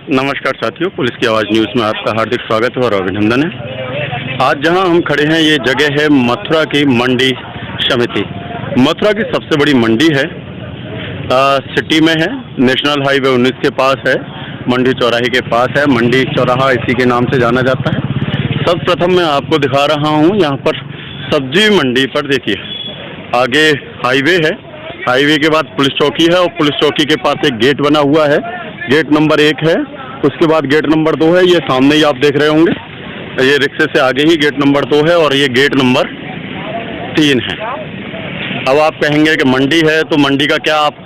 नमस्कार साथियों, पुलिस की आवाज़ न्यूज़ में आपका हार्दिक स्वागत है और अभिनंदन है। आज जहां हम खड़े हैं ये जगह है मथुरा की मंडी समिति। मथुरा की सबसे बड़ी मंडी है, सिटी में है, नेशनल हाईवे 19 के पास है, मंडी चौराहे के पास है। मंडी चौराहा इसी के नाम से जाना जाता है। सर्वप्रथम मैं आपको दिखा रहा हूँ यहाँ पर सब्जी मंडी पर। देखिए आगे हाईवे है, हाईवे के बाद पुलिस चौकी है और पुलिस चौकी के पास एक गेट बना हुआ है। गेट नंबर 1 है, उसके बाद गेट नंबर 2 है, ये सामने ही आप देख रहे होंगे। ये रिक्शे से आगे ही गेट नंबर 2 है और ये गेट नंबर 3 है। अब आप कहेंगे कि मंडी है तो मंडी का क्या आप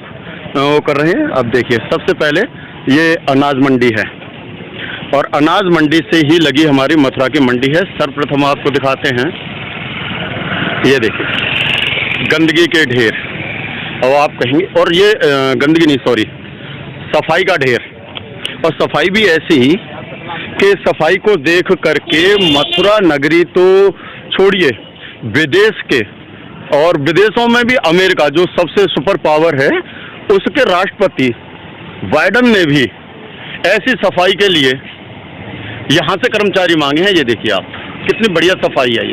वो कर रहे हैं। अब देखिए सबसे पहले ये अनाज मंडी है और अनाज मंडी से ही लगी हमारी मथुरा की मंडी है। सर्वप्रथम आपको दिखाते हैं, ये देखिए गंदगी के ढेर। अब आप कहेंगे, और ये गंदगी नहीं, सॉरी, सफाई का ढेर। और सफाई भी ऐसी कि सफाई को देख करके मथुरा नगरी तो छोड़िए, विदेश के और विदेशों में भी अमेरिका जो सबसे सुपर पावर है उसके राष्ट्रपति बाइडन ने भी ऐसी सफाई के लिए यहाँ से कर्मचारी मांगे हैं। ये देखिए आप, कितनी बढ़िया सफाई है।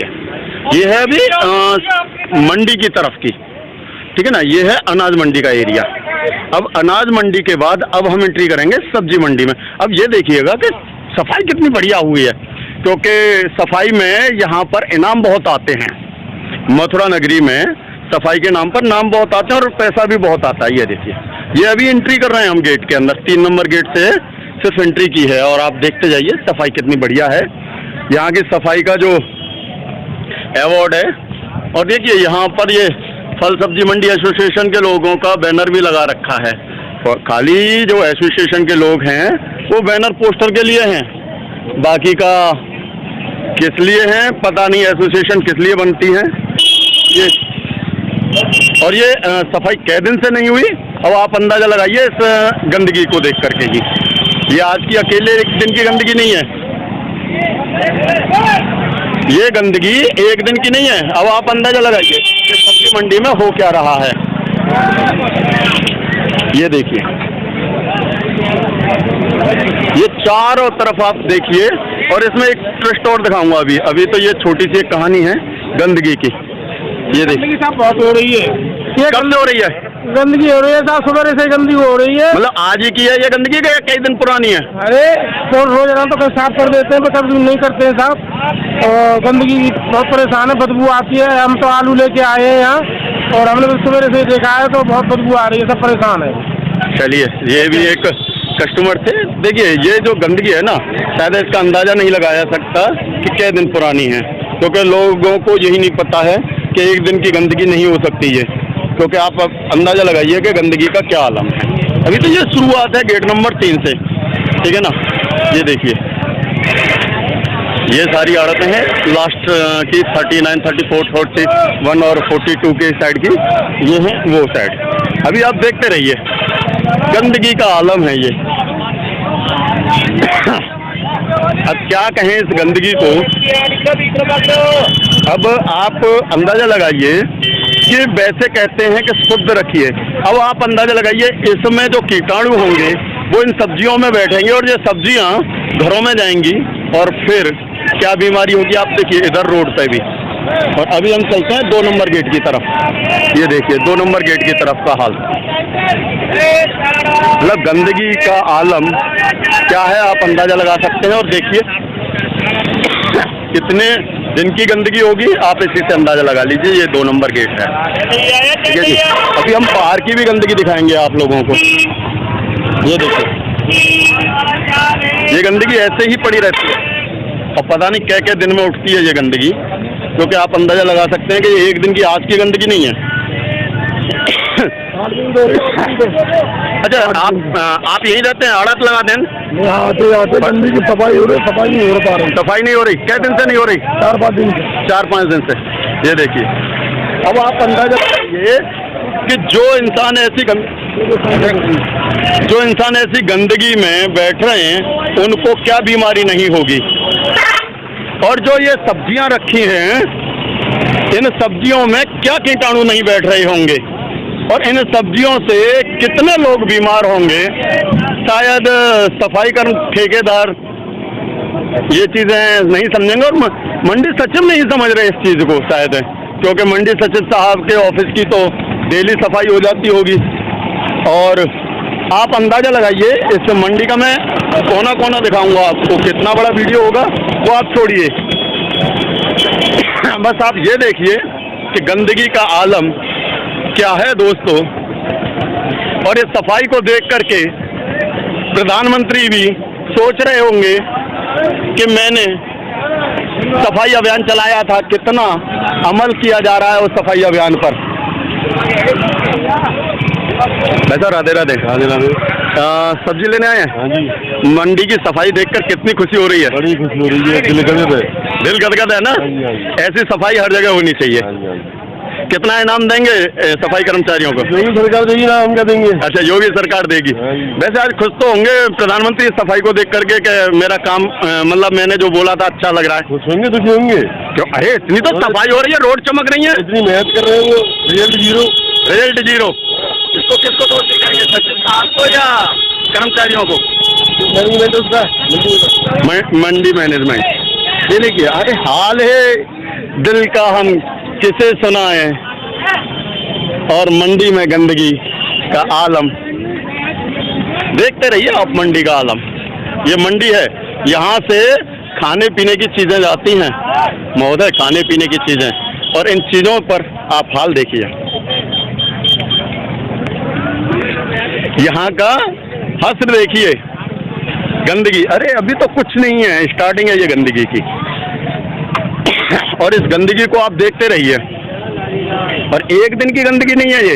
ये है अभी मंडी की तरफ की, ठीक है ना। ये है अनाज मंडी का एरिया। अब अनाज मंडी के बाद अब हम एंट्री करेंगे सब्जी मंडी में। अब ये देखिएगा कि सफाई कितनी बढ़िया हुई है, क्योंकि सफाई में यहाँ पर इनाम बहुत आते हैं। मथुरा नगरी में सफाई के नाम पर नाम बहुत आते हैं और पैसा भी बहुत आता है। ये देखिए, ये अभी एंट्री कर रहे हैं हम गेट के अंदर, 3 नंबर गेट से सिर्फ एंट्री की है और आप देखते जाइए सफाई कितनी बढ़िया है। यहाँ की सफाई का जो अवार्ड है, और देखिए यहाँ पर ये फल सब्जी मंडी एसोसिएशन के लोगों का बैनर भी लगा रखा है। और खाली जो एसोसिएशन के लोग हैं वो बैनर पोस्टर के लिए हैं, बाकी का किस लिए हैं पता नहीं, एसोसिएशन किस लिए बनती है ये। और ये सफाई कै दिन से नहीं हुई, अब आप अंदाजा लगाइए इस गंदगी को देख करके ही। ये आज की अकेले एक दिन की गंदगी नहीं है, ये गंदगी एक दिन की नहीं है। अब आप अंदाजा लगाइए कि सब्जी मंडी में हो क्या रहा है। ये देखिए, ये चारों तरफ आप देखिए, और इसमें एक ट्विस्ट और दिखाऊंगा अभी तो ये छोटी सी एक कहानी है गंदगी की। ये देखिए साहब बहुत हो रही है। ये कब से हो रही है? गंदगी हो रही है साहब, सुबह से गंदगी हो रही है। मतलब आज ही की है ये गंदगी का कई दिन पुरानी है? अरे तो रोजाना तो साफ कर देते हैं, कभी नहीं करते हैं साहब। और गंदगी बहुत परेशान है, बदबू आती है। हम तो आलू लेके आए हैं यहाँ और हमने सुबह से देखा है तो बहुत बदबू आ रही है, सब परेशान है। चलिए, ये भी एक कस्टमर थे। देखिए ये जो गंदगी है ना, शायद इसका अंदाजा नहीं लगाया सकता कि कै दिन पुरानी है, क्योंकि लोगों को यही नहीं पता है कि एक दिन की गंदगी नहीं हो सकती ये। क्योंकि आप अंदाजा लगाइए कि गंदगी का क्या आलम है। अभी तो ये शुरुआत है गेट नंबर 3 से, ठीक है ना। ये देखिए ये सारी आड़तें हैं लास्ट की 39, 34, 41 और 42 के साइड की, ये है वो साइड। अभी आप देखते रहिए, गंदगी का आलम है ये। अब क्या कहें इस गंदगी को। अब आप अंदाजा लगाइए कि वैसे कहते हैं कि शुद्ध रखिए, अब आप अंदाजा लगाइए इसमें जो कीटाणु होंगे वो इन सब्जियों में बैठेंगे और ये सब्जियां घरों में जाएंगी और फिर क्या बीमारी होगी। आप देखिए इधर रोड पे भी। और अभी हम चलते हैं 2 नंबर गेट की तरफ। ये देखिए 2 नंबर गेट की तरफ का हाल, मतलब गंदगी का आलम क्या है आप अंदाजा लगा सकते हैं। और देखिए कितने दिन की गंदगी होगी आप इसी से अंदाजा लगा लीजिए। ये 2 नंबर गेट है, ठीक है जी। अभी हम बाहर की भी गंदगी दिखाएंगे आप लोगों को। ये देखिए ये गंदगी ऐसे ही पड़ी रहती है और पता नहीं क्या दिन में उठती है ये गंदगी, क्योंकि आप अंदाजा लगा सकते हैं कि ये एक दिन की आज की गंदगी नहीं है। अच्छा, आप यहीं रहते हैं, आड़त लगा दें? आते गंदगी की सफाई हो रही, सफाई नहीं हो पा रही। सफाई नहीं हो रही, कै दिन से नहीं हो रही? 4-5 दिन से। 4-5 दिन से। ये देखिए, अब आप अंदाजा लगाइए कि जो इंसान ऐसी गंदगी में बैठ रहे हैं उनको क्या बीमारी नहीं होगी। और जो ये सब्जियां रखी हैं, इन सब्जियों में क्या कीटाणु नहीं बैठ रहे होंगे। और इन सब्जियों से कितने लोग बीमार होंगे, शायद सफाई कर्म ठेकेदार ये चीज़ें नहीं समझेंगे और मंडी सचिव नहीं समझ रहे इस चीज़ को शायद, क्योंकि मंडी सचिव साहब के ऑफिस की तो डेली सफाई हो जाती होगी। और आप अंदाज़ा लगाइए, इस मंडी का मैं कोना कोना दिखाऊंगा आपको, कितना बड़ा वीडियो होगा वो आप छोड़िए, बस आप ये देखिए कि गंदगी का आलम क्या है दोस्तों। और इस सफाई को देख करके प्रधानमंत्री भी सोच रहे होंगे कि मैंने सफाई अभियान चलाया था, कितना अमल किया जा रहा है उस सफाई अभियान पर। वैसा राधे राधे राधे राधे। सब्जी लेने आए हैं? हाँ जी। मंडी की सफाई देखकर कितनी खुशी हो रही है? बड़ी खुशी हो रही है, दिल गदगद है। दिल गदगद है ना? ऐसी सफाई हर जगह होनी चाहिए। कितना इनाम देंगे सफाई कर्मचारियों को? योगी सरकार देगी ना, हम क्या देंगे? अच्छा, योगी सरकार देगी। वैसे आज खुश तो होंगे प्रधानमंत्री सफाई को देख करके कि मेरा काम मतलब मैंने जो बोला था अच्छा लग रहा है। खुश होंगे, दुखी होंगे क्यों? अरे इतनी तो सफाई हो रही है, रोड चमक रही है, इतनी मेहनत कर रहे हैं, वो रिजल्ट जीरो, रिजल्ट जीरो। इसको किसको दोष देंगे, सचिव साहब को या कर्मचारियों को? मैनेजमेंट उसका, मंडी मैनेजमेंट। ये देखिए, अरे हाल है दिल का हम किसे सुनाएं, और मंडी में गंदगी का आलम देखते रहिए आप। मंडी का आलम, ये मंडी है, यहाँ से खाने पीने की चीजें जाती हैं महोदय, खाने पीने की चीजें, और इन चीजों पर आप हाल देखिए, यहाँ का हस्र देखिए, गंदगी। अरे अभी तो कुछ नहीं है, स्टार्टिंग है ये गंदगी की, और इस गंदगी को आप देखते रहिए। और एक दिन की गंदगी नहीं है ये,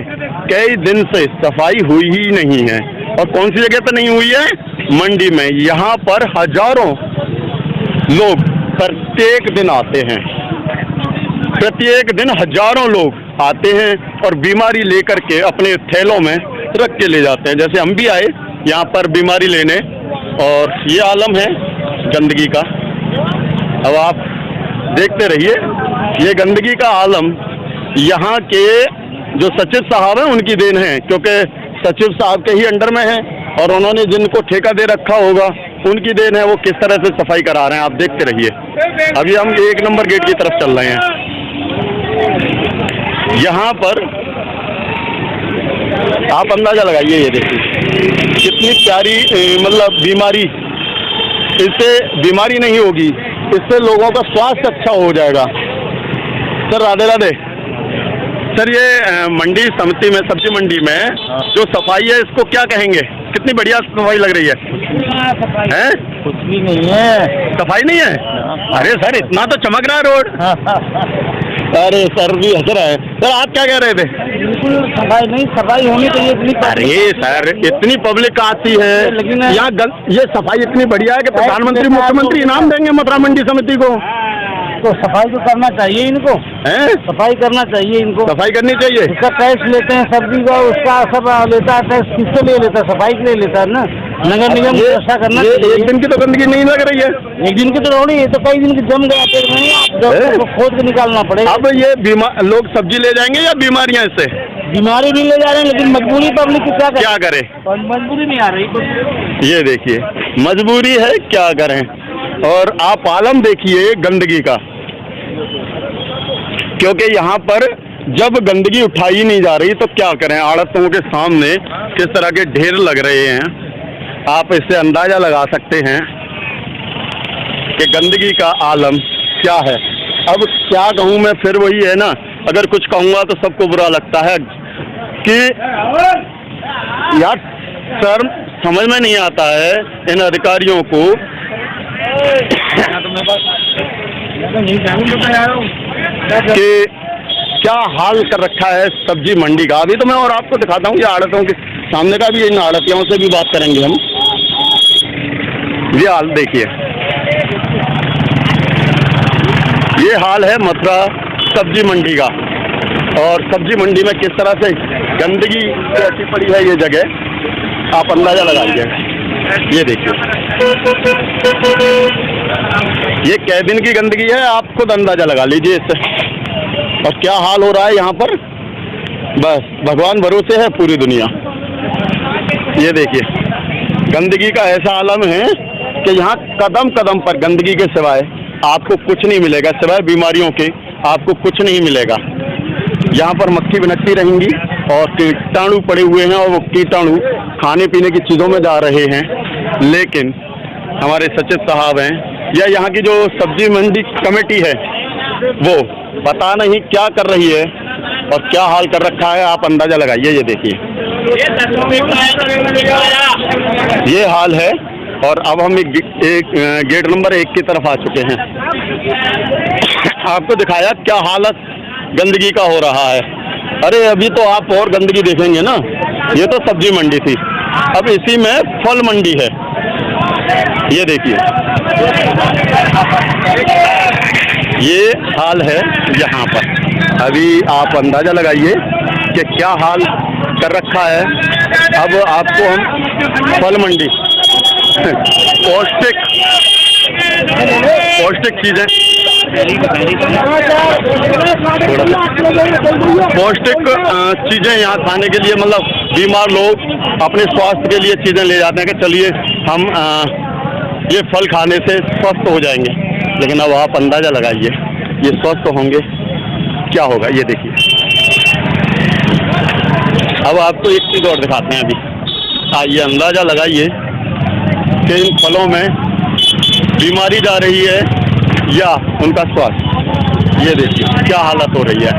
कई दिन से सफाई हुई ही नहीं है। और कौन सी जगह पे नहीं हुई है? मंडी में। यहाँ पर हजारों लोग प्रत्येक दिन आते हैं, प्रत्येक दिन हजारों लोग आते हैं और बीमारी लेकर के अपने थैलों में रख के ले जाते हैं। जैसे हम भी आए यहाँ पर बीमारी लेने, और ये आलम है गंदगी का। अब आप देखते रहिए, ये गंदगी का आलम यहाँ के जो सचिव साहब हैं उनकी देन है, क्योंकि सचिव साहब के ही अंडर में है, और उन्होंने जिनको ठेका दे रखा होगा उनकी देन है, वो किस तरह से सफाई करा रहे हैं आप देखते रहिए। अभी हम 1 नंबर गेट की तरफ चल रहे हैं। यहाँ पर आप अंदाजा लगाइए, ये देखिए कितनी प्यारी मतलब बीमारी, इससे बीमारी नहीं होगी, इससे लोगों का स्वास्थ्य अच्छा हो जाएगा। सर राधे राधे। सर ये मंडी समिति में, सब्जी मंडी में जो सफाई है इसको क्या कहेंगे? कितनी बढ़िया सफाई लग रही है? हैं? कुछ भी नहीं है, सफाई नहीं है। अरे सर इतना तो चमक रहा है रोड। अरे सर भी हंस रहा है। सर आप क्या कह रहे थे? बिल्कुल सफाई नहीं, सफाई होनी चाहिए इतनी। अरे सर इतनी पब्लिक आती है यहाँ, ये सफाई इतनी बढ़िया है कि प्रधानमंत्री मुख्यमंत्री इनाम देंगे मथुरा मंडी समिति को। तो सफाई तो करना चाहिए इनको, हैं? सफाई करना चाहिए इनको, सफाई करनी चाहिए। उसका टैक्स लेते हैं सब्जी का, उसका सब लेता है टैक्स, किससे ले लेता है? सफाई के लिए लेता है ना, नगर निगम को ऐसा करना चाहिए। एक दिन की तो गंदगी नहीं लग रही है, एक दिन की तो थोड़ी, ये तो कई दिन की जम गया पेट में, खोद के निकालना पड़ेगा। अब ये लोग सब्जी ले जाएंगे या बीमारियां इससे? बीमारी नहीं ले जा रहे हैं, लेकिन मजबूरी पब्लिक की क्या करे? मजबूरी नहीं आ रही। ये देखिए मजबूरी है, क्या करें। और आप आलम देखिए गंदगी का, क्योंकि यहाँ पर जब गंदगी उठाई नहीं जा रही तो क्या करें। आड़तों के सामने किस तरह के ढेर लग रहे हैं, आप इससे अंदाजा लगा सकते हैं कि गंदगी का आलम क्या है। अब क्या कहूँ मैं, फिर वही है ना, अगर कुछ कहूँगा तो सबको बुरा लगता है कि यार सर समझ में नहीं आता है इन अधिकारियों को कि क्या हाल कर रखा है सब्जी मंडी का। अभी तो मैं और आपको दिखाता हूँ ये आड़तों के सामने का भी, इन आड़तियों से भी बात करेंगे हम। ये हाल देखिए, ये हाल है मथुरा सब्जी मंडी का, और सब्जी मंडी में किस तरह से गंदगी कैसी पड़ी है ये जगह आप अंदाजा लगाइए। ये देखिए ये कै दिन की गंदगी है, आप खुद अंदाजा लगा लीजिए इससे। और क्या हाल हो रहा है यहाँ पर, बस भगवान भरोसे है पूरी दुनिया। ये देखिए गंदगी का ऐसा आलम है कि यहाँ कदम कदम पर गंदगी के सिवाय आपको कुछ नहीं मिलेगा, सिवाय बीमारियों के आपको कुछ नहीं मिलेगा। यहाँ पर मक्खी बिनकती रहेंगी और कीटाणु पड़े हुए हैं और वो कीटाणु खाने पीने की चीज़ों में जा रहे हैं। लेकिन हमारे सचिव साहब हैं या यहाँ की जो सब्जी मंडी कमेटी है वो पता नहीं क्या कर रही है और क्या हाल कर रखा है, आप अंदाजा लगाइए। ये देखिए ये हाल है और अब हम एक गेट नंबर 1 की तरफ आ चुके हैं। आपको दिखाया क्या हालत गंदगी का हो रहा है। अरे अभी तो आप और गंदगी देखेंगे ना, ये तो सब्जी मंडी थी, अब इसी में फल मंडी है। ये देखिए ये हाल है यहाँ पर। अभी आप अंदाजा लगाइए कि क्या हाल कर रखा है। अब आपको हम फल मंडी पौष्टिक चीज़ें, पौष्टिक चीज़ें यहाँ खाने के लिए, मतलब बीमार लोग अपने स्वास्थ्य के लिए चीज़ें ले जाते हैं कि चलिए हम ये फल खाने से स्वस्थ हो जाएंगे। लेकिन अब आप अंदाज़ा लगाइए ये स्वस्थ होंगे क्या होगा। ये देखिए अब आपको एक चीज़ और दिखाते हैं। अभी आइए अंदाज़ा लगाइए कि इन फलों में बीमारी जा रही है या उनका स्वास्थ्य। ये देखिए क्या हालत हो रही है।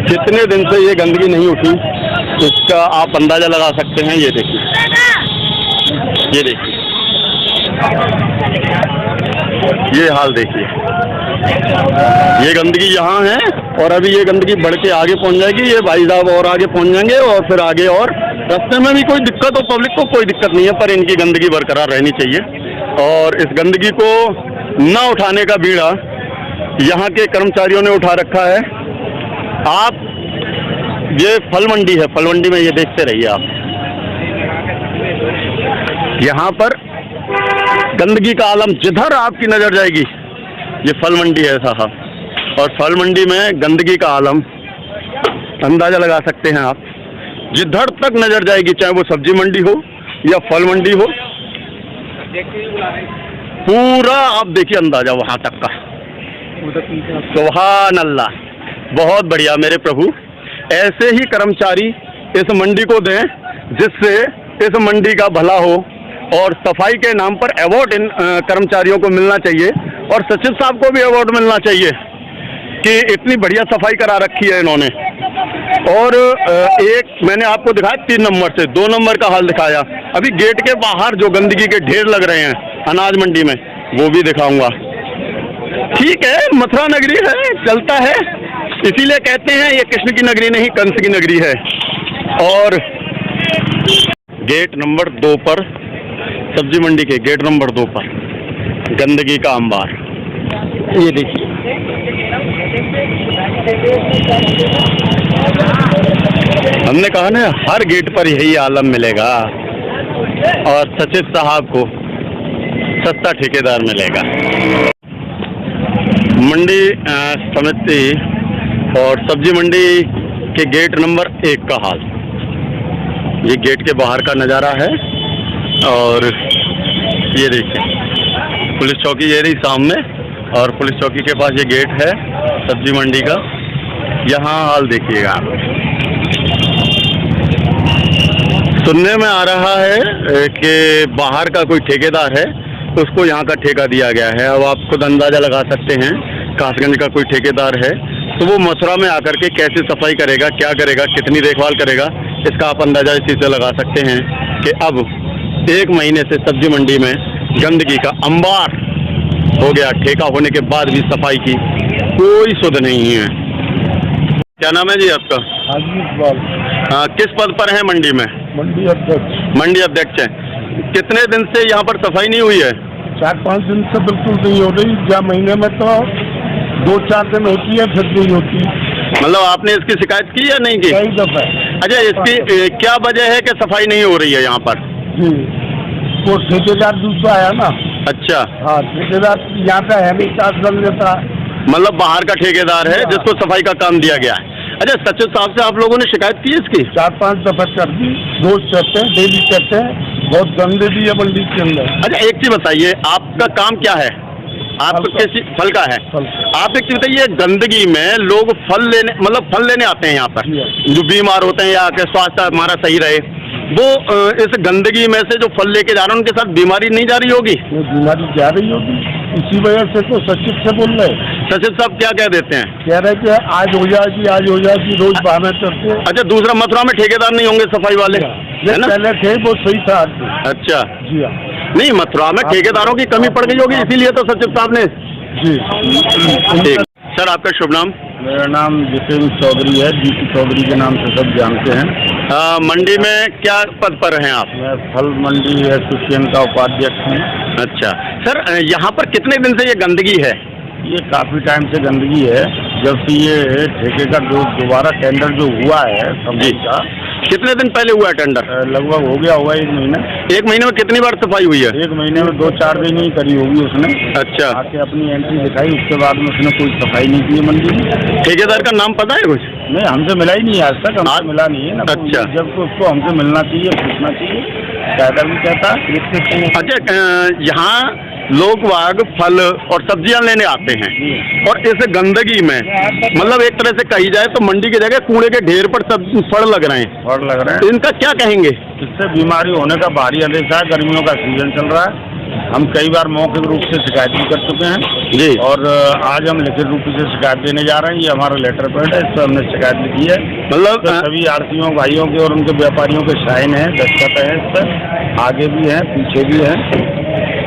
कितने दिन से ये गंदगी नहीं उठी इसका आप अंदाजा लगा सकते हैं। ये देखिए ये हाल देखिए, ये गंदगी यहाँ है और अभी ये गंदगी बढ़ के आगे पहुँच जाएगी। ये भाई साहब और आगे पहुँच जाएंगे और फिर आगे, और रास्ते में भी कोई दिक्कत हो, पब्लिक को कोई दिक्कत नहीं है, पर इनकी गंदगी बरकरार रहनी चाहिए। और इस गंदगी को न उठाने का बीड़ा यहाँ के कर्मचारियों ने उठा रखा है। आप ये फल मंडी है, फल मंडी में ये देखते रहिए आप, यहाँ पर गंदगी का आलम जिधर आपकी नज़र जाएगी ये फल मंडी है साहब। और फल मंडी में गंदगी का आलम अंदाज़ा लगा सकते हैं आप, जिधर तक नज़र जाएगी, चाहे वो सब्जी मंडी हो या फल मंडी हो, पूरा आप देखिए अंदाज़ा वहाँ तक का। सुभान अल्लाह, बहुत बढ़िया मेरे प्रभु। ऐसे ही कर्मचारी इस मंडी को दें जिससे इस मंडी का भला हो। और सफाई के नाम पर अवार्ड इन कर्मचारियों को मिलना चाहिए और सचिव साहब को भी अवार्ड मिलना चाहिए कि इतनी बढ़िया सफाई करा रखी है इन्होंने। और एक मैंने आपको दिखाया 3 नंबर से 2 नंबर का हाल दिखाया। अभी गेट के बाहर जो गंदगी के ढेर लग रहे हैं अनाज मंडी में, वो भी दिखाऊंगा। ठीक है, मथुरा नगरी है, चलता है, इसीलिए कहते हैं ये कृष्ण की नगरी नहीं कंस की नगरी है। और गेट नंबर 2 पर, सब्जी मंडी के गेट नंबर 2 पर गंदगी का अंबार। ये देखिए हमने कहा ना हर गेट पर यही आलम मिलेगा और सचिव साहब को सस्ता ठेकेदार मिलेगा। मंडी समिति और सब्जी मंडी के गेट नंबर 1 का हाल, ये गेट के बाहर का नज़ारा है। और ये देखिए पुलिस चौकी ये रही सामने, और पुलिस चौकी के पास ये गेट है सब्जी मंडी का। यहाँ हाल देखिएगा आप। सुनने में आ रहा है कि बाहर का कोई ठेकेदार है तो उसको यहाँ का ठेका दिया गया है। अब आप खुद अंदाज़ा लगा सकते हैं, कासगंज का कोई ठेकेदार है तो वो मथुरा में आकर के कैसे सफाई करेगा, क्या करेगा, कितनी देखभाल करेगा, इसका आप अंदाज़ा इसी से लगा सकते हैं कि अब 1 महीने से सब्जी मंडी में गंदगी का अंबार हो गया। ठेका होने के बाद भी सफाई की कोई सुध नहीं है। क्या नाम है जी आपका? हाँ, किस पद पर है मंडी में? मंडी अध्यक्ष। मंडी अध्यक्ष है। कितने दिन से यहाँ पर सफाई नहीं हुई है? 4-5 दिन से बिल्कुल नहीं हो रही। या महीने में तो 2-4 दिन होती है, फिर नहीं होती। मतलब आपने इसकी शिकायत की या नहीं की? कई दफा। अच्छा, इसकी क्या वजह है कि सफाई नहीं हो रही है यहाँ पर? जी, वो ठेकेदार दूसरा आया ना। अच्छा। हाँ, ठेकेदार यहाँ पे है नहीं, कासगंज लेता। मतलब बाहर का ठेकेदार है जिसको सफाई का काम दिया गया है। अच्छा, सचिव साहब से आप लोगों ने शिकायत की है इसकी? 4-5 दफा कर दी, रोज करते हैं, डेली करते हैं, बहुत गंदे भी है मंडी के अंदर। अच्छा, एक चीज बताइए, आपका काम क्या है? आप किस फल का है? आप एक चीज बताइए, गंदगी में लोग फल लेने आते हैं यहाँ पर, जो बीमार होते हैं या के स्वास्थ्य हमारा सही रहे, वो इस गंदगी में से जो फल लेके जा रहे हैं उनके साथ बीमारी नहीं जा रही होगी? बीमारी जा रही होगी, इसी वजह से तो सचिव से बोल रहे हैं। सचिव साहब क्या कह देते हैं? कह रहे कि आज हो जाएगी, आज हो जाएगी, रोज बहाना करते हैं। अच्छा, दूसरा मथुरा में ठेकेदार नहीं होंगे सफाई वाले, है ना? पहले थे वो सही था। अच्छा जी हाँ, नहीं, मथुरा में ठेकेदारों की कमी पड़ गई होगी, इसीलिए तो सचिव साहब ने। जी ठीक सर, आपका शुभ नाम? मेरा नाम जितेंद्र चौधरी है, जीती चौधरी के नाम से सब जानते हैं। मंडी में क्या पद पर हैं आप? मैं फल मंडी एसोसिएशन का उपाध्यक्ष हूँ। अच्छा सर, यहाँ पर कितने दिन से ये गंदगी है? ये काफी टाइम से गंदगी है, जब से ये ठेके का जो दोबारा टेंडर जो हुआ है सब्जी का। कितने दिन पहले हुआ है टेंडर? लगभग हो गया होगा 1 महीना। 1 महीने में कितनी बार सफाई हुई है? 1 महीने में 2-4 दिन ही करी होगी उसने। अच्छा, आके अपनी एंट्री दिखाई, उसके बाद में उसने कोई सफाई नहीं की मंडी में। ठेकेदार का नाम पता है कुछ? नहीं, हमसे मिला ही नहीं आज तक, हमसे मिला नहीं है ना। अच्छा, जब तो उसको हमसे मिलना चाहिए, पूछना चाहिए, कायदा भी कहता है। अच्छा, यहाँ लोग वाग फल और सब्जियां लेने आते हैं और इस गंदगी में मतलब एक तरह से कही जाए तो मंडी की जगह कूड़े के ढेर पर सब फड़ लग रहे हैं। फड़ लग रहे हैं, इनका क्या कहेंगे? इससे बीमारी होने का भारी अंदेशा है। गर्मियों का सीजन चल रहा है, हम कई बार मौखिक रूप से शिकायत भी कर चुके हैं जी, और आज हम लिखित रूप से शिकायत देने जा रहे हैं। ये हमारा लेटर पैड है, इस पर हमने शिकायत लिखी है। मतलब तो सभी आड़तियों भाइयों के और उनके व्यापारियों के साइन है, दस्तखत है इस पर, आगे भी है, पीछे भी है,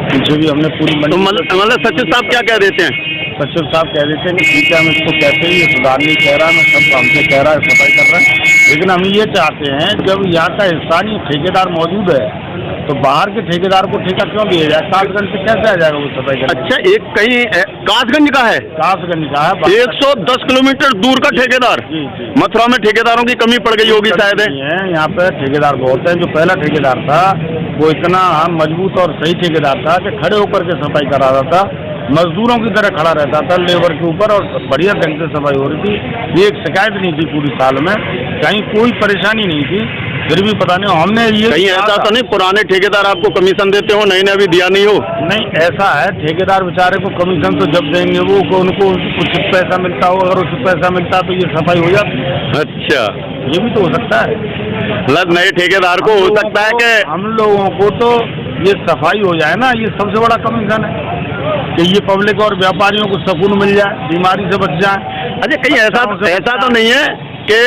पीछे भी हमने पूरी तो मतलब सचिव साहब क्या कह देते हैं? सचिव साहब कह देते हैं कि ठीक है, हम इसको कहते हैं, ये सुधार नहीं कह रहा, मैं सब हमसे कह रहा है, सफाई कर रहा है, लेकिन हम ये चाहते हैं जब यहाँ का स्थानीय ठेकेदार मौजूद है तो बाहर के ठेकेदार को ठेका क्यों दिया जाए? कासगंज से कैसे आ जाएगा वो सफाई करने? अच्छा, एक कहीं कासगंज का है? कासगंज का है, 110 किलोमीटर दूर का ठेकेदार। जी। मथुरा में ठेकेदारों की कमी पड़ गई होगी शायद। यहाँ पे ठेकेदार बहुत है। जो पहला ठेकेदार था वो इतना मजबूत और सही ठेकेदार था कि खड़े होकर के सफाई करा रहा था, मजदूरों की तरह खड़ा रहता था लेबर के ऊपर, और बढ़िया ढंग से सफाई हो रही थी। ये एक शिकायत नहीं थी पूरी साल में, कहीं कोई परेशानी नहीं थी। फिर भी पता नहीं हमने ये कहीं ऐसा तो नहीं पुराने ठेकेदार आपको कमीशन देते हो, नए ने अभी दिया नहीं हो? नहीं, ऐसा है, ठेकेदार बेचारे को कमीशन तो जब देंगे वो उनको कुछ पैसा मिलता हो, अगर उस पैसा मिलता तो ये सफाई हो जाती। अच्छा, ये भी तो हो सकता है। मतलब नए ठेकेदार को हो सकता है कि हम लोगों को तो ये सफाई हो जाए ना, ये सबसे बड़ा कमीशन है कि ये पब्लिक और व्यापारियों को सुकून मिल जाए, बीमारी से बच जाए। अच्छा, कहीं ऐसा तो नहीं है कि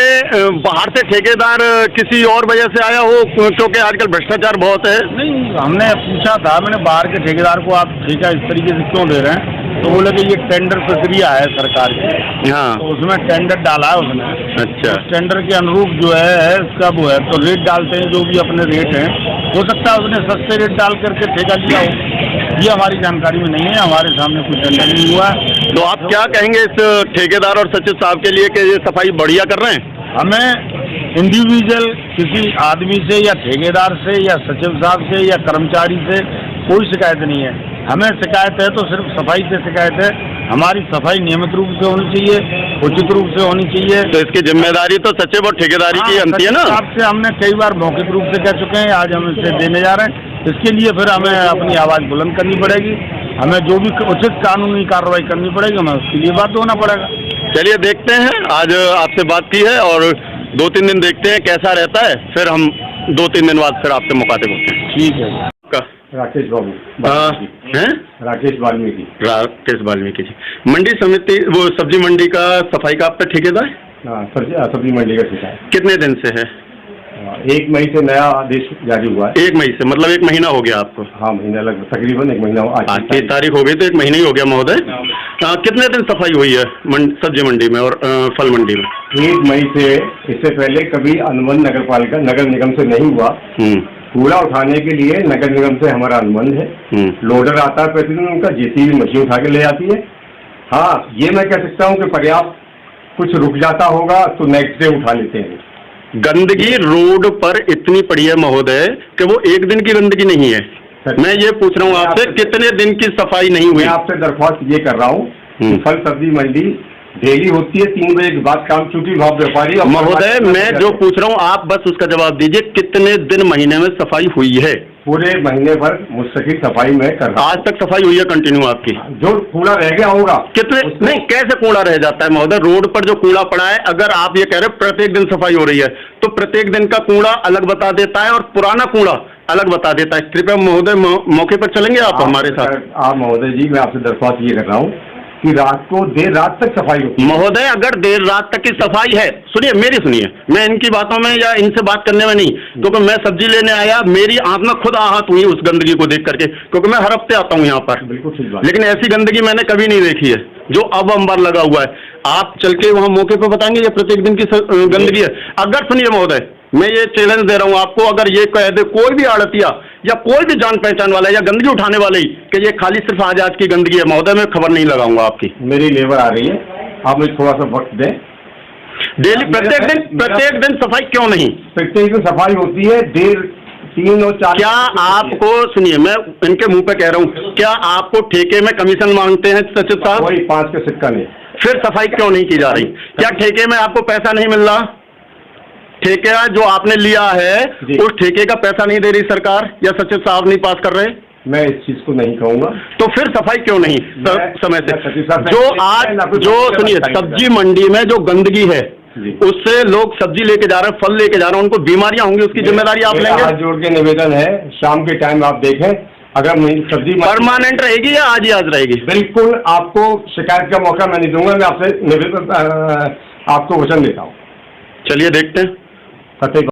बाहर से ठेकेदार किसी और वजह से आया हो, क्योंकि आजकल भ्रष्टाचार बहुत है? नहीं, हमने पूछा था, मैंने बाहर के ठेकेदार को आप ठेका इस तरीके से क्यों दे रहे हैं, तो बोले कि ये टेंडर प्रक्रिया है सरकार की। हाँ, तो उसमें टेंडर डाला है उसने। अच्छा, टेंडर के अनुरूप जो है इसका वो है, तो रेट डालते हैं जो भी अपने रेट हैं। हो सकता है उसने सस्ते रेट डाल करके ठेका लिया हो, ये हमारी जानकारी में नहीं है, हमारे सामने कोई टेंडर नहीं हुआ है। तो आप क्या कहेंगे इस ठेकेदार और सचिव साहब के लिए कि ये सफाई बढ़िया कर रहे हैं? हमें इंडिविजुअल किसी आदमी से या ठेकेदार से या सचिव साहब से या कर्मचारी से कोई शिकायत नहीं है। हमें शिकायत है तो सिर्फ सफाई से शिकायत है। हमारी सफाई नियमित रूप से होनी चाहिए, उचित रूप से होनी चाहिए। तो इसकी जिम्मेदारी तो सचिव और ठेकेदारी की बनती है ना? आपसे हमने कई बार मौखिक रूप से कह चुके हैं, आज हम इसे देने जा रहे हैं। इसके लिए फिर हमें अपनी आवाज़ बुलंद करनी पड़ेगी, हमें जो भी उचित कानूनी कार्रवाई करनी पड़ेगी, हमें उसके लिए बात होना पड़ेगा। चलिए देखते हैं, आज आपसे बात की है और 2-3 दिन देखते हैं कैसा रहता है, फिर हम 2-3 दिन बाद फिर आपसे मुखातिब होते हैं। ठीक है। राकेश बाबू हैं? राकेश वाल्मीकि। राकेश वाल्मीकि जी, मंडी समिति वो सब्जी मंडी का सफाई का आपका ठेकेदार? हाँ, सब्जी मंडी का ठेका है। कितने दिन से है? 1 मई से नया आदेश जारी हुआ है। 1 मई से, मतलब 1 महीना हो गया आपको? हाँ, महीना लगभग तकरीबन 1 महीना। आज की तारीख हो गई तो 1 महीना ही हो गया महोदय। कितने दिन सफाई हुई है सब्जी मंडी में और फल मंडी में? 1 मई से। इससे पहले कभी अनुबंध नगर पालिका नगर निगम से नहीं हुआ। कूड़ा उठाने के लिए नगर निगम से हमारा अनुबंध है। लोडर आता है प्रतिदिन, उनका जेसीबी मशीन उठा के ले आती है। हाँ, ये मैं कह सकता हूँ कि पर्याप्त कुछ रुक जाता होगा तो नेक्स्ट डे उठा लेते हैं। गंदगी रोड पर इतनी पड़ी है महोदय कि वो एक दिन की गंदगी नहीं है। मैं ये पूछ रहा हूँ आपसे, कितने दिन की सफाई नहीं हुई? मैं आपसे दरख्वास्त ये कर रहा हूँ फल सब्जी मंडी डेली होती है 3 बजे के बाद काम, चूंकि भाव व्यापारी और महोदय मैं जो पूछ रहा हूँ आप बस उसका जवाब दीजिए, कितने दिन महीने में सफाई हुई है? पूरे महीने भर मुस्तकिल सफाई में कर रहा हूं। आज तक सफाई हुई है कंटिन्यू आपकी? जो कूड़ा रह गया होगा कितने नहीं, कैसे कूड़ा रह जाता है महोदय? रोड पर जो कूड़ा पड़ा है, अगर आप ये कह रहे हो प्रत्येक दिन सफाई हो रही है, तो प्रत्येक दिन का कूड़ा अलग बता देता है और पुराना कूड़ा अलग बता देता है। कृपया महोदय मौके पर चलेंगे आप हमारे साथ? आप महोदय जी, मैं आपसे दरख्वास्त ये कर रहा हूँ कि रात को देर रात तक सफाई होती है। महोदय अगर देर रात तक की सफाई है, सुनिए मेरी सुनिए, मैं इनकी बातों में या इनसे बात करने में नहीं, क्योंकि मैं सब्जी लेने आया, मेरी आंख में खुद आहत हुई उस गंदगी को देख करके, क्योंकि मैं हर हफ्ते आता हूँ यहाँ पर। बिल्कुल ठीक बात। लेकिन ऐसी गंदगी मैंने कभी नहीं देखी है जो अब अंबार लगा हुआ है। आप चल के वहाँ मौके पर बताएंगे ये प्रत्येक दिन की गंदगी है? अगर सुनिए महोदय, मैं ये चैलेंज दे रहा हूँ आपको, अगर ये कह दे कोई भी आड़तिया या कोई भी जान पहचान वाला या गंदगी उठाने वाले ही कि ये खाली सिर्फ आज की गंदगी है, महोदय मैं खबर नहीं लगाऊंगा आपकी। मेरी लेबर आ रही है, आप मुझे थोड़ा सा वक्त दें। डेली प्रत्येक दिन सफाई क्यों नहीं? प्रत्येक दिन सफाई होती है, 3 और 4। क्या आपको, सुनिए मैं इनके मुंह पे कह रहा हूँ, क्या आपको ठेके में कमीशन मांगते हैं सचिव साहब? कोई 5 का सिक्का नहीं। फिर सफाई क्यों नहीं की जा रही? क्या ठेके में आपको पैसा नहीं मिल रहा? ठेका जो आपने लिया है उस ठेके का पैसा नहीं दे रही सरकार या सचिव साहब नहीं पास कर रहे? मैं इस चीज को नहीं कहूंगा। तो फिर सफाई क्यों नहीं समय से? जो आज जो सुनिए सब्जी मंडी में जो गंदगी है उससे लोग सब्जी लेके जा रहे हैं, फल लेके जा रहे हैं, उनको बीमारियां होंगी, उसकी जिम्मेदारी आप लेंगे? हाथ जोड़ के निवेदन है, शाम के टाइम आप देखें, अगर सब्जी परमानेंट रहेगी या आज ही आज रहेगी? बिल्कुल आपको शिकायत का मौका मैं नहीं दूंगा, मैं आपसे निवेदन आपको वचन देता हूँ। चलिए देखते हैं।